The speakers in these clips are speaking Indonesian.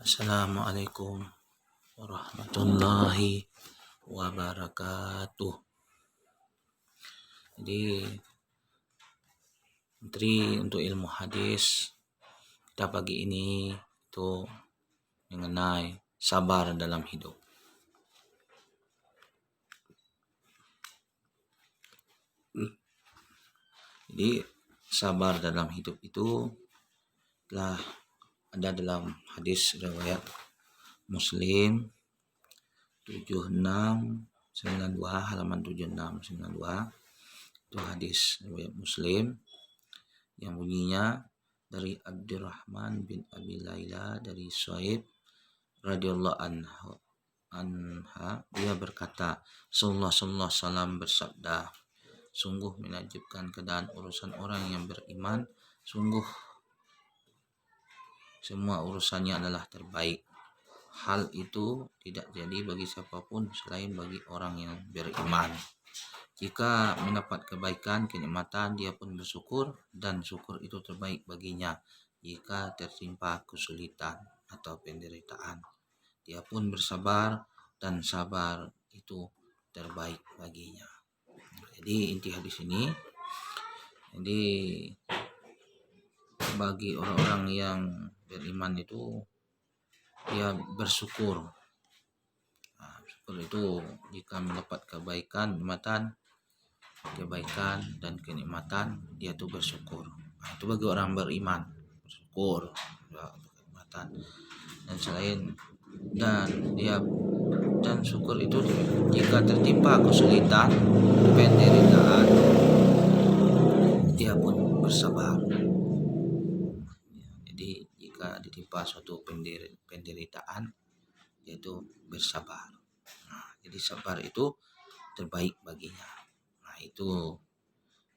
Assalamualaikum warahmatullahi wabarakatuh. Jadi menteri untuk ilmu hadis kita pagi ini itu mengenai sabar dalam hidup. Jadi sabar dalam hidup itu telah ada dalam hadis riwayat Muslim 7692 halaman 7692. Itu hadis riwayat Muslim yang bunyinya dari Abdurrahman bin Abi Laila dari Suhaib radhiyallahu anha, dia berkata, Rasulullah sallallahu alaihi wasallam bersabda, sungguh menakjubkan keadaan urusan orang yang beriman, sungguh semua urusannya adalah terbaik. Hal itu tidak jadi bagi siapapun selain bagi orang yang beriman. Jika mendapat kebaikan, kenikmatan, dia pun bersyukur, dan syukur itu terbaik baginya. Jika tertimpa kesulitan atau penderitaan, dia pun bersabar, dan sabar itu terbaik baginya. Jadi inti hadis ini, jadi bagi orang-orang yang beriman itu dia bersyukur. Syukur itu jika mendapat kebaikan, dan kenikmatan, dia tuh bersyukur. Itu bagi orang beriman, bersyukur kenikmatan dan selain dan syukur itu jika tertimpa kesulitan, penderitaan, dia pun bersabar. Jadi jika ditimpa suatu penderitaan, yaitu bersabar. Jadi sabar itu terbaik baginya. Itu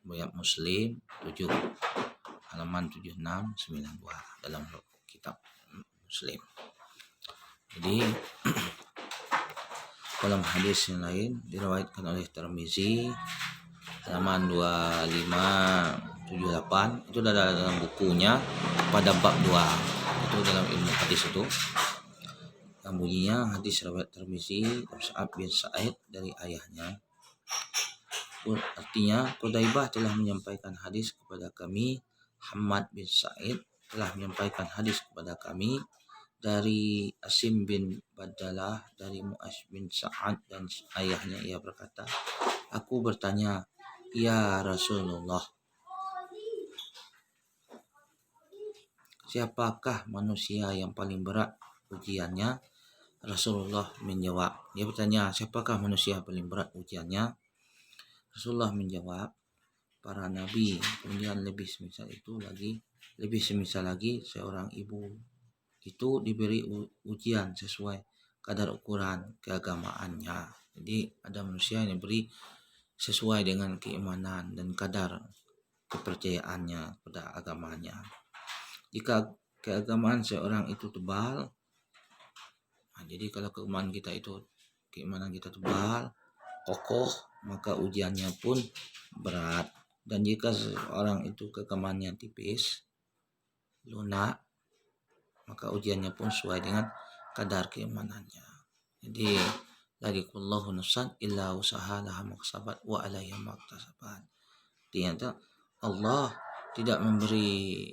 riwayat Muslim 7 halaman 7692 dalam kitab Muslim. Jadi dalam hadis yang lain diriwayatkan oleh Tirmizi halaman 2578, itu dalam bukunya pada bab 2, itu dalam ilmu hadis itu yang bunyinya hadis riwayat Tirmizi Sa'ad bin Sa'id dari ayahnya, artinya Qutaibah telah menyampaikan hadis kepada kami, Hamad bin Sa'id telah menyampaikan hadis kepada kami dari Asim bin Badalah dari Mu'az bin Sa'ad, dan ayahnya ia berkata, aku bertanya, ya Rasulullah, siapakah manusia yang paling berat ujiannya? Rasulullah menjawab, dia bertanya, siapakah manusia paling berat ujiannya? Rasulullah menjawab, para nabi. Kemudian lebih semisal lagi seorang ibu itu diberi ujian sesuai kadar ukuran keagamaannya. Jadi ada manusia yang diberi sesuai dengan keimanan dan kadar kepercayaannya pada agamanya. Jika keagamaan seorang itu tebal, jadi kalau keimanan kita tebal, kokoh, maka ujiannya pun berat. Dan jika seorang itu keagamannya tipis, lunak, maka ujiannya pun sesuai dengan kadar keimanannya. Jadi lagi kullahu nafsan illa usaha laha maksabat wa alaiha maktasabat. Artinya Allah tidak memberi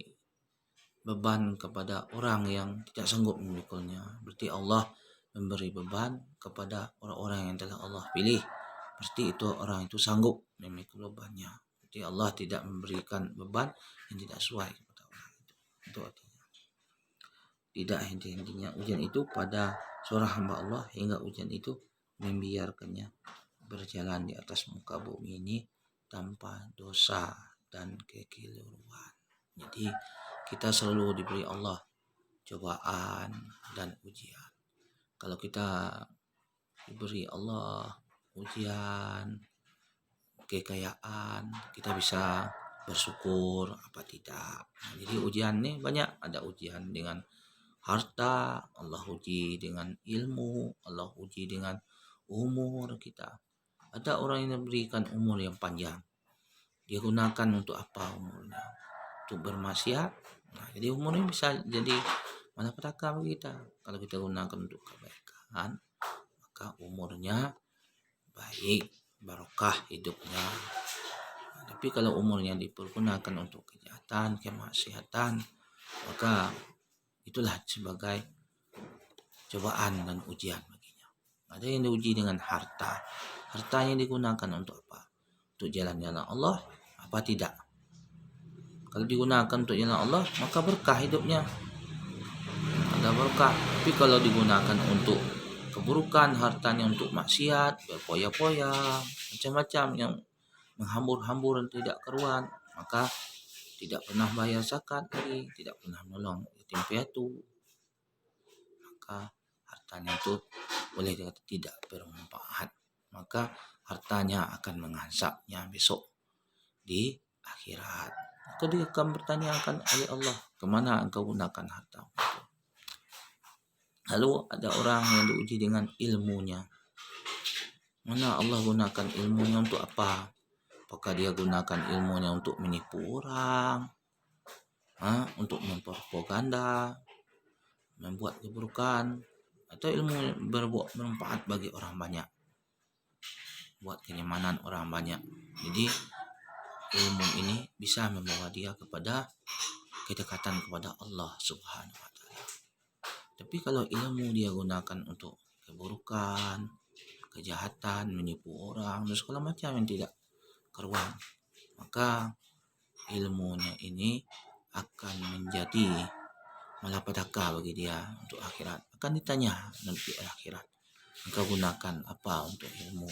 beban kepada orang yang tidak sanggup memikulnya. Berarti Allah memberi beban kepada orang-orang yang telah Allah pilih. Berarti itu orang itu sanggup memikul bebannya. Berarti Allah tidak memberikan beban yang tidak sesuai kepada orang itu. Itu artinya. Tidak henti-hentinya ujian itu pada seorang hamba Allah hingga ujian itu membiarkannya berjalan di atas muka bumi ini tanpa dosa dan kekeliruan. Jadi kita selalu diberi Allah cobaan dan ujian. Kalau kita diberi Allah ujian, kekayaan, kita bisa bersyukur apa tidak. Jadi ujian ini banyak, ada ujian dengan harta, Allah uji dengan ilmu, Allah uji dengan umur kita. Ada orang yang diberikan umur yang panjang, dia gunakan untuk apa umurnya? Untuk bermaksiat. Jadi umur ini bisa jadi malapetaka bagi kita. Kalau kita gunakan untuk kebaikan, maka umurnya baik, barokah hidupnya. Tapi kalau umurnya dipergunakan untuk kejahatan, kemaksiatan, maka itulah sebagai cobaan dan ujian baginya. Ada yang diuji dengan harta. Hartanya digunakan untuk apa? Untuk jalan-jalan Allah, apa tidak? Kalau digunakan untuk jalan Allah, maka berkah hidupnya. Ada berkah. Tapi kalau digunakan untuk keburukan, hartanya untuk maksiat, berpoya-poya, macam-macam yang menghambur-hambur dan tidak keruan, maka tidak pernah bayar zakat lagi, tidak pernah menolong yatim piatu, maka hartanya itu boleh dikata tidak bermanfaat. Maka hartanya akan mengansapnya besok di akhirat. Maka dia akan bertanyakan oleh Allah, kemana engkau gunakan harta itu? Lalu ada orang yang diuji dengan ilmunya. Mana Allah gunakan ilmunya untuk apa? Apakah dia gunakan ilmunya untuk menipu orang, untuk mempropaganda, membuat keburukan, atau ilmu bermanfaat bagi orang banyak, buat kenyamanan orang banyak. Jadi ilmu ini bisa membawa dia kepada kedekatan kepada Allah Subhanahu wa taala. Tapi kalau ilmu dia gunakan untuk keburukan, kejahatan, menipu orang, dan segala macam yang tidak keruan, maka ilmunya ini akan menjadi malapetaka bagi dia untuk akhirat. Akan ditanya nanti akhirat, engkau gunakan apa untuk ilmu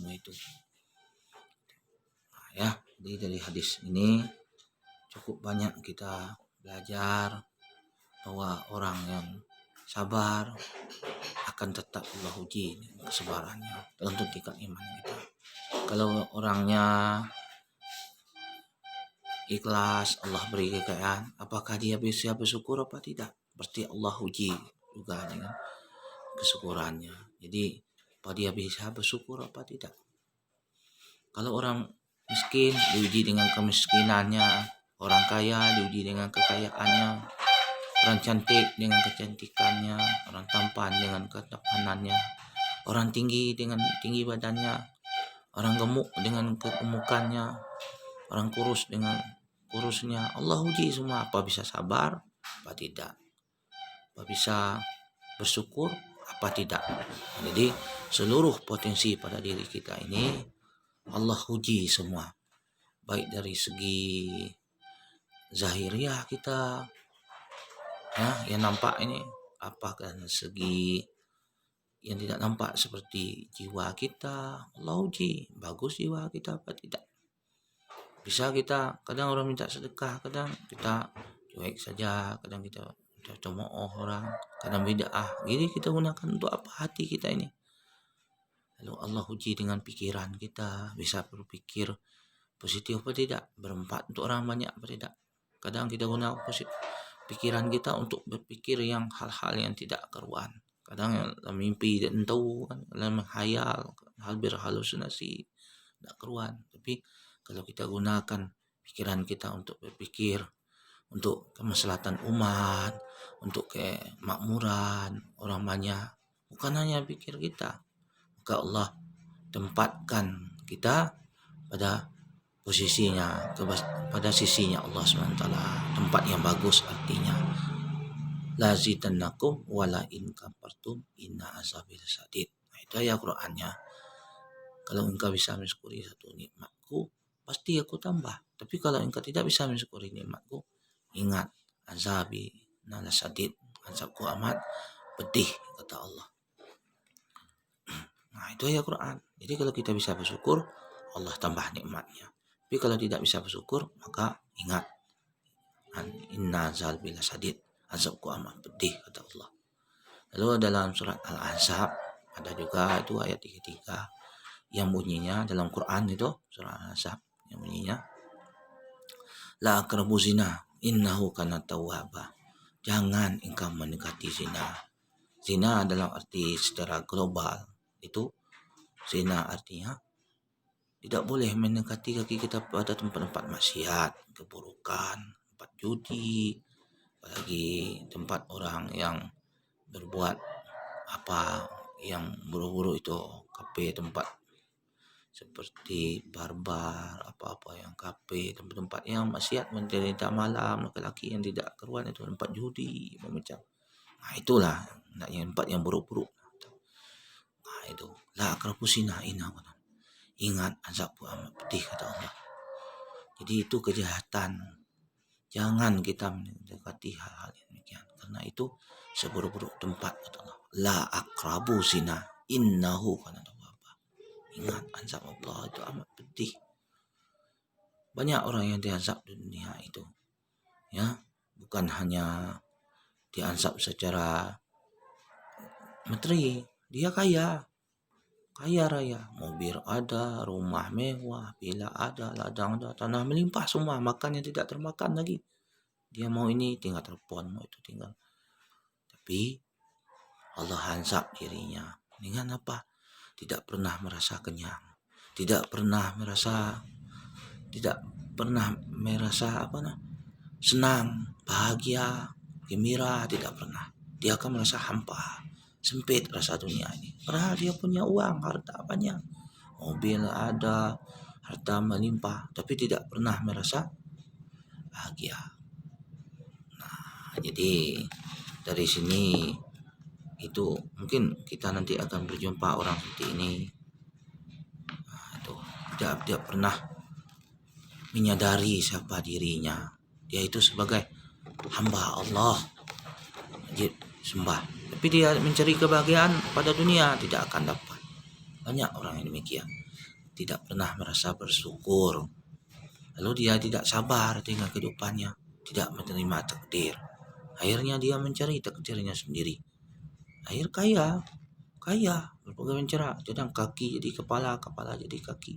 itu? Nah, ya, jadi dari hadis ini cukup banyak kita belajar bahwa orang yang sabar akan tetap Allah uji kesabarannya tergantung tingkat iman kita. Kalau orangnya ikhlas, Allah beri kekayaan, apakah dia bisa bersyukur apa tidak? Pasti Allah uji juga dengan kesyukurannya. Jadi apa dia bisa bersyukur apa tidak? Kalau orang miskin diuji dengan kemiskinannya, orang kaya diuji dengan kekayaannya, orang cantik dengan kecantikannya, orang tampan dengan ketampanannya, orang tinggi dengan tinggi badannya, orang gemuk dengan kegemukannya, orang kurus dengan kurusnya. Allah uji semua, apa bisa sabar, apa tidak, apa bisa bersyukur, apa tidak. Jadi seluruh potensi pada diri kita ini Allah uji semua, baik dari segi zahiriah kita, yang nampak ini, apakah dari segi yang tidak nampak seperti jiwa kita, Allah uji, bagus jiwa kita apa tidak. Bisa kita, kadang orang minta sedekah, kadang kita cuek saja, kadang kita cemooh orang, kadang bid'ah. Jadi kita gunakan untuk apa hati kita ini? Lalu Allah uji dengan pikiran kita, bisa berpikir positif apa tidak, bermanfaat untuk orang banyak apa tidak. Kadang kita gunakan pikiran kita untuk berpikir yang hal-hal yang tidak keruan. Kadang dalam mimpi dan tahu, dalam menghayal, hal berhalusinasi, tidak keruan. Tapi kalau kita gunakan pikiran kita untuk berpikir untuk kemaslahatan umat, untuk kemakmuran orang banyak, bukan hanya pikir kita, maka Allah tempatkan kita pada posisinya, pada sisinya Allah SWT, tempat yang bagus. Artinya lazidannakum wala in kafartum inna azabil sadid. Nah, itu ayat Qur'annya. Kalau engkau bisa mensyukuri satu nikmatku, pasti aku tambah. Tapi kalau engkau tidak bisa mensyukuri nikmatku, ingat azabi nala sadid, azabku amat pedih, kata Allah. Nah, itu ayat Quran. Jadi kalau kita bisa bersyukur, Allah tambah nikmatnya. Tapi kalau tidak bisa bersyukur, maka ingat inna azabi sadid, azabku amat pedih, kata Allah. Lalu dalam surat Al-Ahzab ada juga itu ayat 33 yang bunyinya dalam Quran itu, surat Al-Ahzab yang bunyinya la aqrabu zina innahu kana tawwaba. Jangan engkau mendekati zina. Zina dalam arti secara global itu, zina artinya tidak boleh mendekati kaki kita pada tempat-tempat maksiat, keburukan, tempat judi, apalagi tempat orang yang berbuat apa yang buru-buru itu, kafe tempat seperti barbar, apa-apa yang kafe, tempat-tempat yang maksiat, menderita malam, laki-laki yang tidak keruan itu tempat judi macam. Nah itulah tempat yang buruk-buruk. Nah itu la akrabu zina inna. Ingat azab amat pedih kata Allah. Jadi itu kejahatan. Jangan kita mendekati hal-hal yang demikian. Karena itu seburuk-buruk tempat kata Allah. La akrabu zina innahu kana tawwaba. Ingat azab Allah itu amat pedih. Banyak orang yang diazab di dunia itu. Ya, bukan hanya diazab secara materi, dia kaya raya, mobil ada, rumah mewah, villa ada, ladang ada, tanah melimpah semua, makan yang tidak termakan lagi. Dia mau ini tinggal telepon, mau itu tinggal. Tapi Allah azab dirinya dengan apa? Tidak pernah merasa kenyang, tidak pernah merasa senang, bahagia, gembira, tidak pernah. Dia akan merasa hampa, sempit rasa dunia ini. Padahal dia punya uang, harta banyak, mobil ada, harta melimpah, tapi tidak pernah merasa bahagia. Nah, jadi dari sini itu mungkin kita nanti akan berjumpa orang seperti ini. Nah, itu tidak pernah menyadari siapa dirinya. Dia itu sebagai hamba Allah, wajib sembah. Tapi dia mencari kebahagiaan pada dunia tidak akan dapat. Banyak orang yang demikian, tidak pernah merasa bersyukur. Lalu dia tidak sabar dengan kehidupannya, tidak menerima takdir. Akhirnya dia mencari takdirnya sendiri. Akhir kaya, berbagai mencerah, sedang kaki jadi kepala, kepala jadi kaki.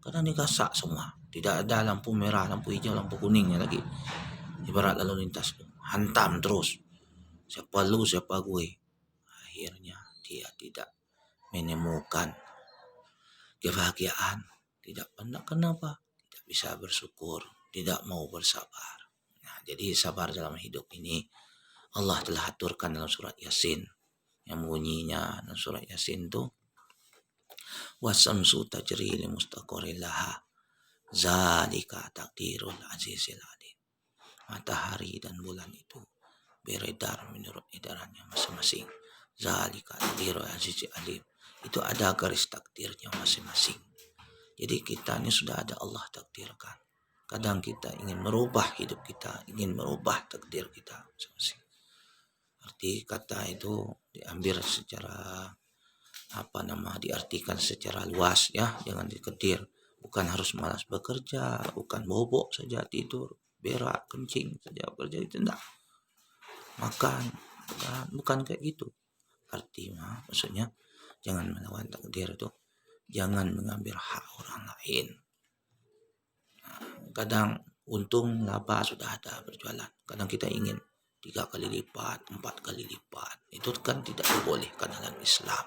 Kadang digasak semua, tidak ada lampu merah, lampu hijau, lampu kuningnya lagi. Ibarat lalu lintas, hantam terus. Siapa lu, siapa gue. Akhirnya dia tidak menemukan kebahagiaan. Tidak pernah, kenapa? Tidak bisa bersyukur, tidak mau bersabar. Nah, jadi sabar dalam hidup ini Allah telah aturkan dalam surat Yasin. Yang bunyinya dalam surat Yasin itu wasamsu tajri li mustaqarrin laha zalika takdirul azizil alim. Matahari dan bulan itu beredar menurut edarannya masing-masing. Zalika takdirul azizil alim. Itu ada garis takdirnya masing-masing. Jadi kita ini sudah ada Allah takdirkan. Kadang kita ingin merubah hidup kita, ingin merubah takdir kita masing-masing. Arti kata itu diambil secara diartikan secara luas ya, jangan dikedir. Bukan harus malas bekerja, bukan bobok saja tidur, berak, kencing saja bekerja, itu enggak. Makan, bukan kayak gitu. Artinya maksudnya jangan melawan takdir itu, jangan mengambil hak orang lain. Kadang untung laba sudah ada berjualan, kadang kita ingin 3 kali lipat, 4 kali lipat. Itu kan tidak dibolehkan dalam Islam.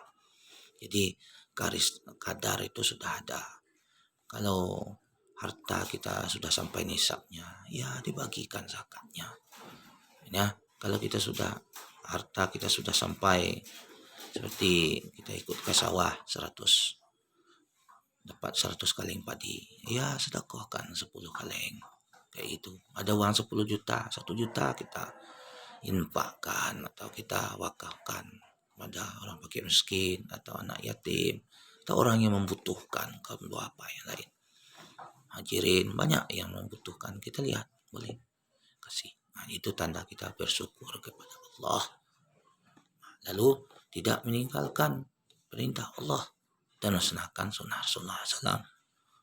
Jadi garis kadar itu sudah ada. Kalau harta kita sudah sampai nisabnya, ya dibagikan zakatnya. Ya, kalau harta kita sudah sampai seperti kita ikut ke sawah 100, dapat 100 kaleng padi, ya sedekahkan 10 kaleng. Kayak itu. Ada uang 10 juta, 1 juta kita infakkan atau kita wakafkan pada orang fakir miskin atau anak yatim atau orang yang membutuhkan, kaum apa yang lain, hajirin, banyak yang membutuhkan, kita lihat boleh kasih. Nah, itu tanda kita bersyukur kepada Allah. Lalu tidak meninggalkan perintah Allah dan melaksanakan sunnah salam.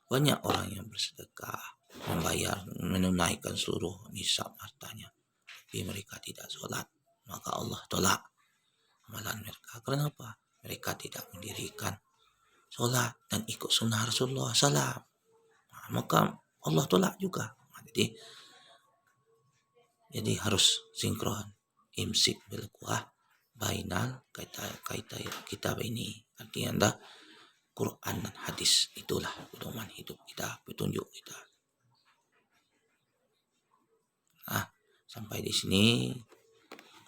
Banyak orang yang bersedekah, membayar, menunaikan seluruh nisab hartanya, tapi mereka tidak sholat, maka Allah tolak amalan mereka. Kenapa? Mereka tidak mendirikan sholat dan ikut sunnah Rasulullah SAW. Nah, maka Allah tolak juga. Nah, jadi harus sinkron, imsik bil quwah bainal kaita kitab ini. Artinya anda Quran dan hadis itulah pedoman hidup kita, petunjuk kita. Nah, Sampai di sini.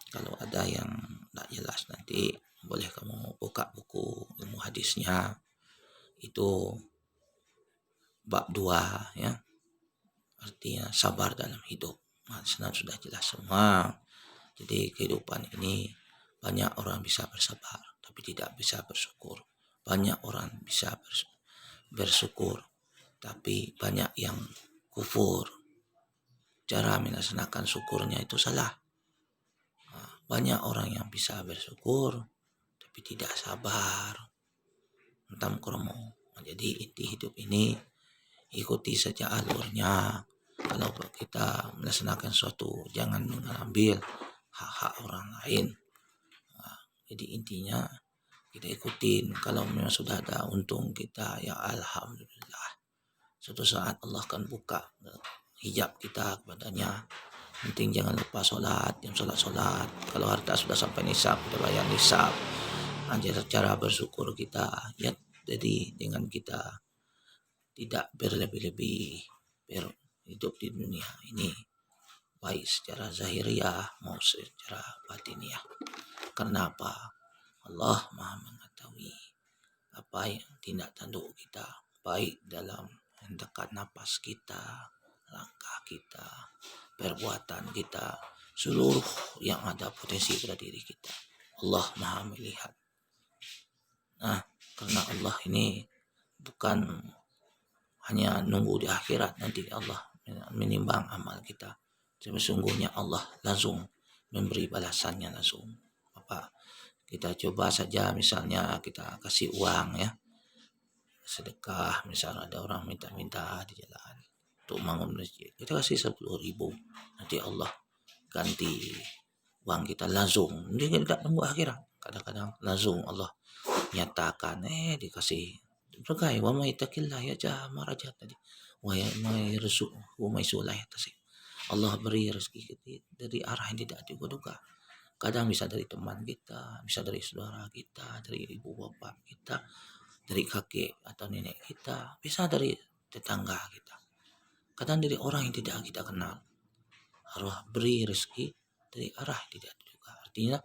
Kalau ada yang tidak jelas nanti boleh kamu buka buku ilmu hadisnya, itu bab 2 ya, artinya sabar dalam hidup. Nah, sudah jelas semua. Jadi kehidupan ini banyak orang bisa bersabar tapi tidak bisa bersyukur. Banyak orang bisa bersyukur tapi banyak yang kufur. Cara melaksanakan syukurnya itu salah. Banyak orang yang bisa bersyukur tapi tidak sabar. Entam kromo. Jadi inti hidup ini ikuti saja alurnya. Kalau kita melaksanakan sesuatu jangan mengambil hak-hak orang lain. Jadi intinya kita ikutin. Kalau memang sudah ada untung kita, ya alhamdulillah. Suatu saat Allah akan buka hijab kita kepadanya. Penting jangan lupa sholat, jam sholat. Kalau harta sudah sampai nisab, kita bayar nisab. Cara bersyukur kita, ya jadi dengan kita tidak berlebih-lebih hidup di dunia ini, baik secara zahiriah maupun secara batiniah. Karena apa? Allah Maha mengetahui apa yang tindak tanduk kita, baik dalam hentakan napas kita, langkah kita, perbuatan kita, seluruh yang ada potensi pada diri kita. Allah Maha melihat. Nah, karena Allah ini bukan hanya nunggu di akhirat nanti Allah menimbang amal kita. Sesungguhnya Allah langsung memberi balasannya langsung. Apa? Kita coba saja misalnya kita kasih uang ya, sedekah, misalnya ada orang minta-minta di jalan untuk bangun masjid, kita kasih 10.000, nanti Allah ganti uang kita langsung. Dia tidak tunggu akhirat. Kadang-kadang langsung Allah nyatakan dikasih berkah. Wa may takillah ya jamar aja tadi. Wa may rizq wa may sulah ya tasik. Allah beri rezeki dari arah yang tidak diduga. Kadang bisa dari teman kita, bisa dari saudara kita, dari ibu bapak kita, dari kakek atau nenek kita, bisa dari tetangga kita. Kadang dari orang yang tidak kita kenal. Allah beri rezeki dari arah yang tidak diduga. Artinya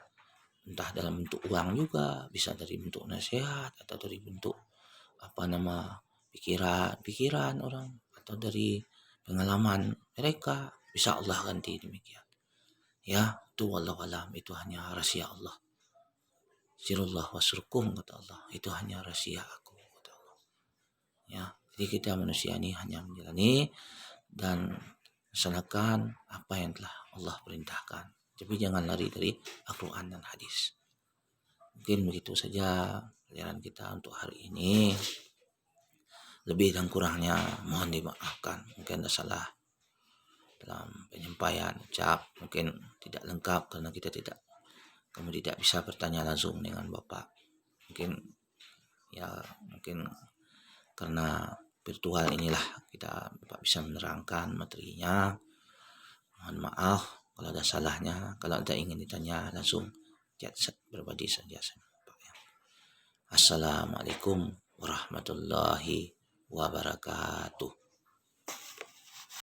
entah dalam bentuk uang juga, bisa dari bentuk nasihat atau dari bentuk pikiran orang atau dari pengalaman mereka, bisa Allah ganti demikian. Ya, itu wallahu alam, itu hanya rahasia Allah. Sirullah wasrukum kata Allah, itu hanya rahasia aku kata Allah. Ya, jadi kita manusia ini hanya menjalani dan melaksanakan apa yang telah Allah perintahkan. Tapi jangan lari dari Al-Quran dan hadis. Mungkin begitu saja pelajaran kita untuk hari ini. Lebih dan kurangnya mohon dimaafkan. Mungkin ada salah dalam penyampaian ucap, mungkin tidak lengkap karena kamu tidak bisa bertanya langsung dengan Bapak. Mungkin karena virtual inilah Bapak bisa menerangkan materinya. Mohon maaf kalau ada salahnya. Kalau ada ingin ditanya langsung chat berbadi saja sama Bapak ya. Assalamualaikum warahmatullahi wabarakatuh.